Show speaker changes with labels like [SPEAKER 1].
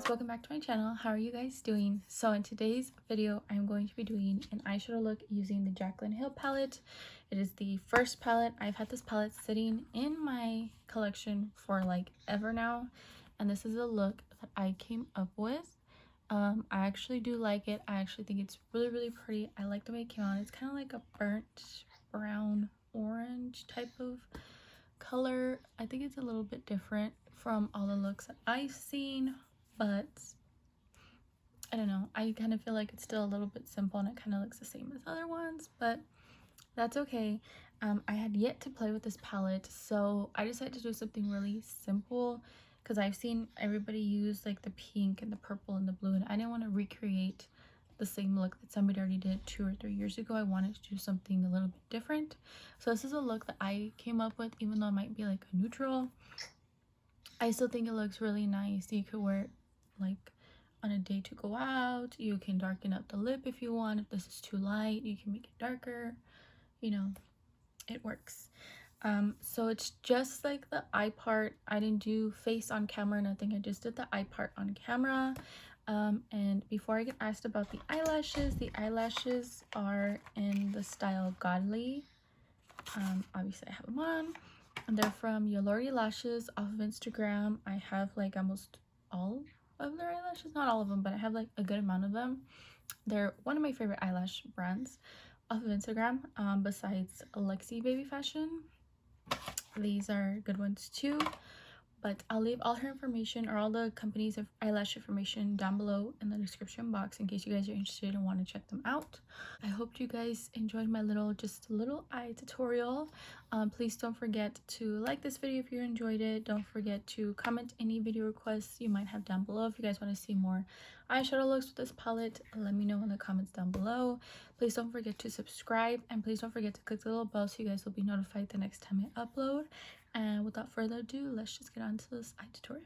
[SPEAKER 1] welcome back to my channel. How are you guys doing? So in today's video, I'm going to be doing an eyeshadow look using the Jaclyn Hill palette. It is the first palette. I've had this palette sitting in my collection for like ever now, and this is a look that I came up with. I actually do like it. I actually think it's really pretty. I like the way it came out. It's kind of like a burnt brown orange type of color. I think it's a little bit different from all the looks that I've seen, but I don't know, I kind of feel like it's still a little bit simple and it kind of looks the same as other ones, but that's okay. I had yet to play with this palette, so I decided to do something really simple because I've seen everybody use like the pink and the purple and the blue, and I didn't want to recreate the same look that somebody already did 2 or 3 years ago. I wanted to do something a little bit different. So this is a look that I came up with. Even though it might be like a neutral, I still think it looks really nice. You could wear it like on a day to go out. You can darken up the lip if you want. If this is too light, you can make it darker. You know, it works. So it's just like the eye part. I didn't do face on camera or nothing. I just did the eye part on camera. And before I get asked about the eyelashes are in the style Godly. Obviously I have them on, and they're from Yolori Lashes off of Instagram. I have like almost all of their eyelashes, not all of them, but I have like a good amount of them. They're one of my favorite eyelash brands off of Instagram, besides Alexi Baby Fashion. These are good ones too, but I'll leave all her information or all the companies of eyelash information down below in the description box in case you guys are interested and want to check them out. I hope you guys enjoyed my little eye tutorial. Please don't forget to like this video if you enjoyed it. Don't forget to comment any video requests you might have down below. If you guys want to see more eyeshadow looks with this palette, let me know in the comments down below. Please don't forget to subscribe, and please don't forget to click the little bell so you guys will be notified the next time I upload. And without further ado, let's just get on to this eye tutorial.